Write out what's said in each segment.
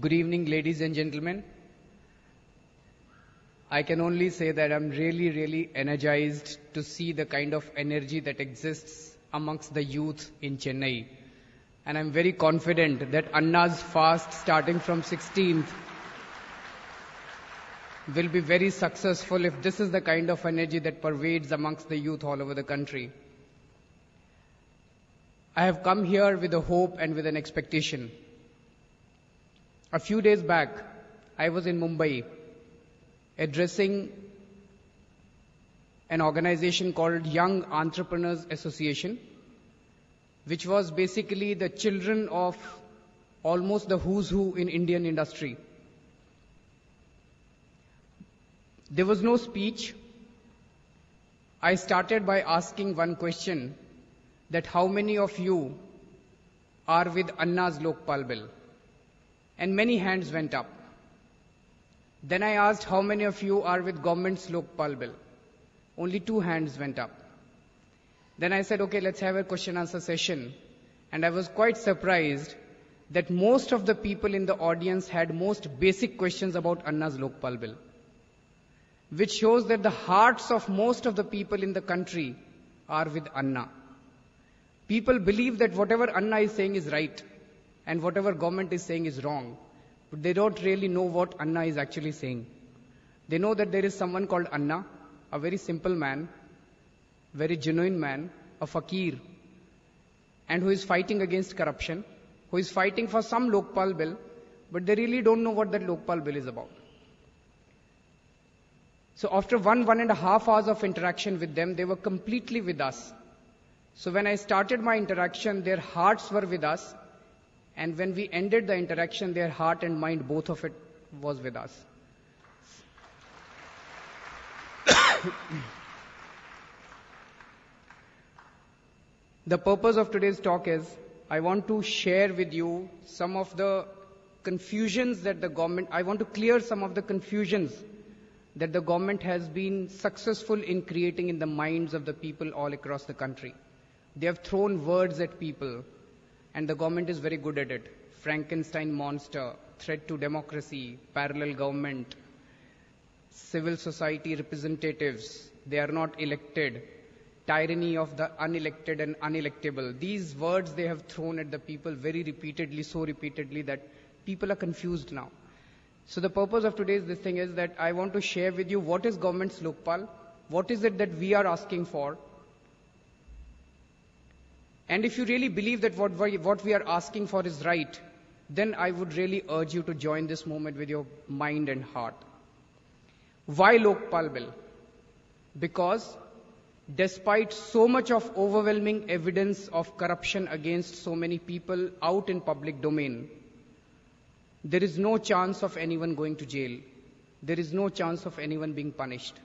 Good evening, ladies and gentlemen. I can only say that I'm really energized to see the kind of energy that exists amongst the youth in Chennai. And I'm very confident that Anna's fast starting from 16th will be very successful if this is the kind of energy that pervades amongst the youth all over the country. I have come here with a hope and with an expectation. A few days back, I was in Mumbai addressing an organization called Young Entrepreneurs Association, which was basically the children of almost the who's who in Indian industry. There was no speech. I started by asking one question, that how many of you are with Anna's LokPal bill? And many hands went up. Then I asked how many of you are with government's LokPal bill? Only 2 hands went up. Then I said, okay, let's have a question answer session. And I was quite surprised that most of the people in the audience had most basic questions about Anna's LokPal bill, which shows that the hearts of most of the people in the country are with Anna. People believe that whatever Anna is saying is right and whatever government is saying is wrong, but they don't really know what Anna is actually saying. They know that there is someone called Anna, a very simple man, very genuine man, a fakir, and who is fighting against corruption, who is fighting for some LokPal bill, but they really don't know what that LokPal bill is about. So after 1.5 hours of interaction with them, they were completely with us. So when I started my interaction, their hearts were with us. And when we ended the interaction, their heart and mind, both of it was with us. The purpose of today's talk is, I want to share with you some of the confusions that the government, I want to clear some of the confusions that the government has been successful in creating in the minds of the people all across the country. They have thrown words at people, and the government is very good at it. Frankenstein monster, threat to democracy, parallel government, civil society representatives, they are not elected, tyranny of the unelected and unelectable. These words they have thrown at the people very repeatedly, so repeatedly that people are confused now. So the purpose of today's this thing is that I want to share with you what is government's LokPal, what is it that we are asking for. And if you really believe that what we are asking for is right, then I would really urge you to join this movement with your mind and heart. Why LokPal bill? Because despite so much of overwhelming evidence of corruption against so many people out in public domain, there is no chance of anyone going to jail. There is no chance of anyone being punished.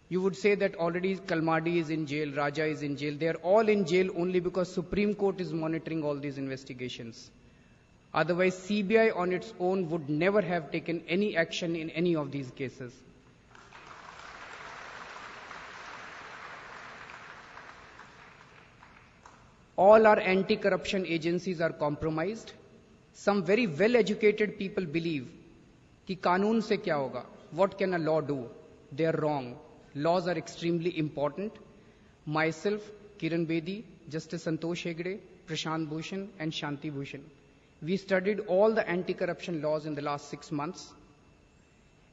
You would say that already Kalmadi is in jail, Raja is in jail. They are all in jail only because Supreme Court is monitoring all these investigations. Otherwise, CBI on its own would never have taken any action in any of these cases. All our anti-corruption agencies are compromised. Some very well-educated people believe कि कानून से क्या होगा? What can a law do? They are wrong. Laws are extremely important. Myself, Kiran Bedi, Justice Santosh Hegde, Prashant Bhushan and Shanti Bhushan. We studied all the anti-corruption laws in the last 6 months,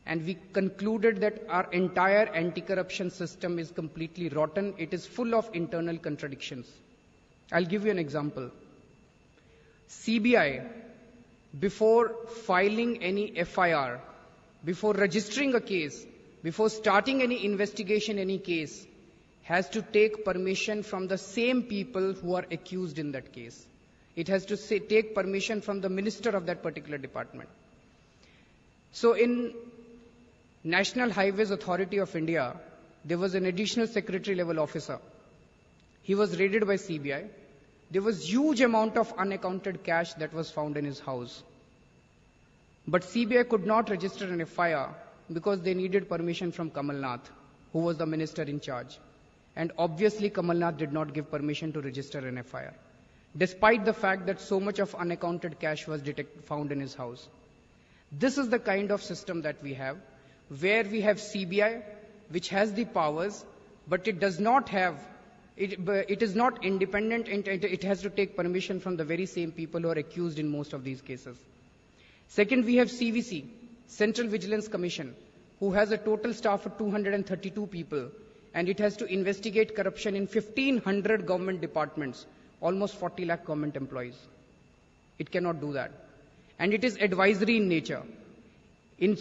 and we concluded that our entire anti-corruption system is completely rotten. It is full of internal contradictions. I'll give you an example. CBI, before filing any FIR, before registering a case, before starting any investigation, any case, has to take permission from the same people who are accused in that case. It has to take permission from the minister of that particular department. So in National Highways Authority of India, there was an additional secretary level officer. He was raided by CBI. There was huge amount of unaccounted cash that was found in his house. But CBI could not register an FIR because they needed permission from Kamal Nath, who was the minister in charge. And obviously Kamal Nath did not give permission to register an FIR. despite the fact that so much of unaccounted cash was found in his house. This is the kind of system that we have, where we have CBI, which has the powers, but it does not have, it is not independent, and it has to take permission from the very same people who are accused in most of these cases. Second, we have CVC, Central Vigilance Commission, who has a total staff of 232 people, and it has to investigate corruption in 1,500 government departments, almost 40 lakh government employees. It cannot do that. And it is advisory in nature. In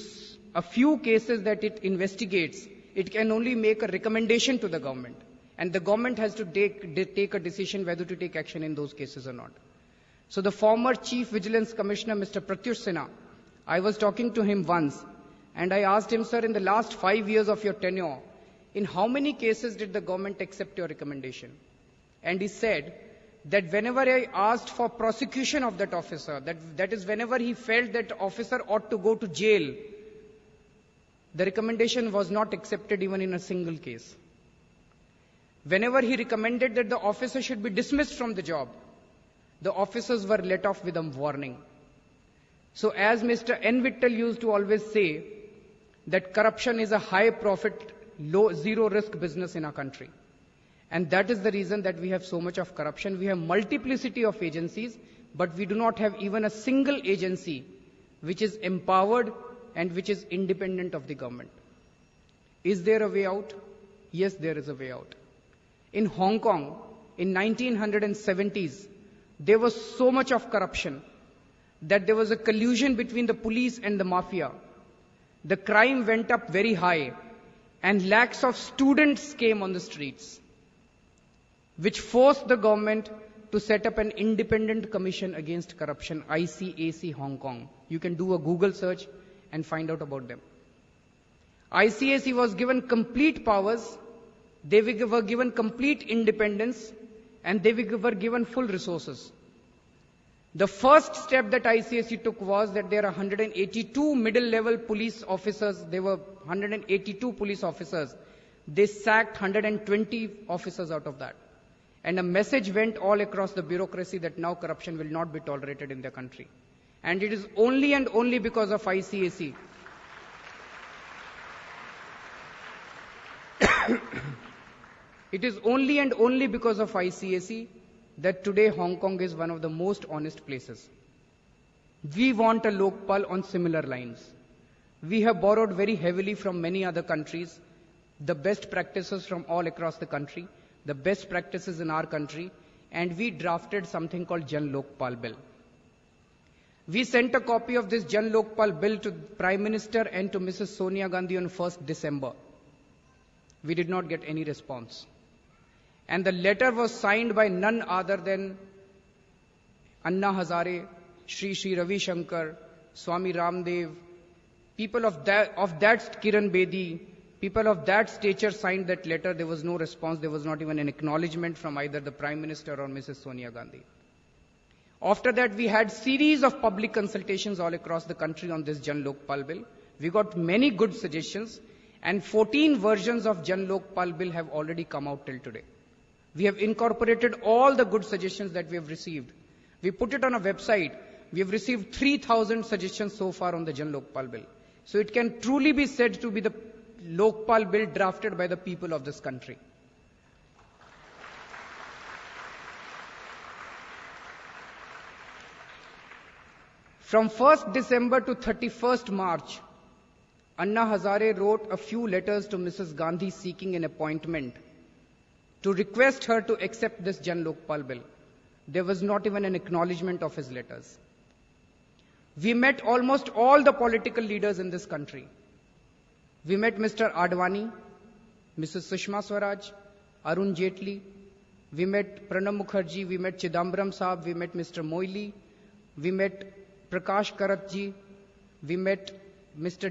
a few cases that it investigates, it can only make a recommendation to the government. And the government has to take a decision whether to take action in those cases or not. So the former Chief Vigilance Commissioner, Mr. Pratyush Sinha, I was talking to him once, and I asked him, sir, in the last 5 years of your tenure, in how many cases did the government accept your recommendation? And he said that whenever I asked for prosecution of that officer, that is whenever he felt that officer ought to go to jail, the recommendation was not accepted even in a single case. Whenever he recommended that the officer should be dismissed from the job, the officers were let off with a warning. So as Mr. N. Vittal used to always say, that corruption is a high profit, low, zero risk business in our country. And that is the reason that we have so much of corruption. We have multiplicity of agencies, but we do not have even a single agency which is empowered and which is independent of the government. Is there a way out? Yes, there is a way out. In Hong Kong, in 1970s, there was so much of corruption that there was a collusion between the police and the mafia. The crime went up very high, and lakhs of students came on the streets, which forced the government to set up an independent commission against corruption, ICAC Hong Kong. You can do a Google search and find out about them. ICAC was given complete powers, they were given complete independence, and they were given full resources. The first step that ICAC took was that there are 182 middle-level police officers. There were 182 police officers. They sacked 120 officers out of that. And a message went all across the bureaucracy that now corruption will not be tolerated in the country. And it is only and only because of ICAC. It is only and only because of ICAC that today Hong Kong is one of the most honest places. We want a LokPal on similar lines. We have borrowed very heavily from many other countries, the best practices from all across the country, the best practices in our country, and we drafted something called Jan LokPal Bill. We sent a copy of this Jan LokPal Bill to Prime Minister and to Mrs. Sonia Gandhi on 1st December. We did not get any response. And the letter was signed by none other than Anna Hazare, Sri Ravi Shankar, Swami Ramdev, people of that Kiran Bedi, people of that stature signed that letter. There was no response. There was not even an acknowledgement from either the Prime Minister or Mrs. Sonia Gandhi. After that, we had series of public consultations all across the country on this Jan LokPal Bill. We got many good suggestions, and 14 versions of Jan LokPal Bill have already come out till today. We have incorporated all the good suggestions that we have received. We put it on a website. We have received 3,000 suggestions so far on the Jan LokPal Bill. So it can truly be said to be the LokPal Bill drafted by the people of this country. From 1st December to 31st March, Anna Hazare wrote a few letters to Mrs. Gandhi seeking an appointment to request her to accept this Jan LokPal Bill. There was not even an acknowledgement of his letters. We met almost all the political leaders in this country. We met Mr. Advani, Mrs. Sushma Swaraj, Arun Jaitley. We met Pranab Mukherjee. We met Chidambaram Saab. We met Mr. Moily. We met Prakash Karat ji. We met Mr.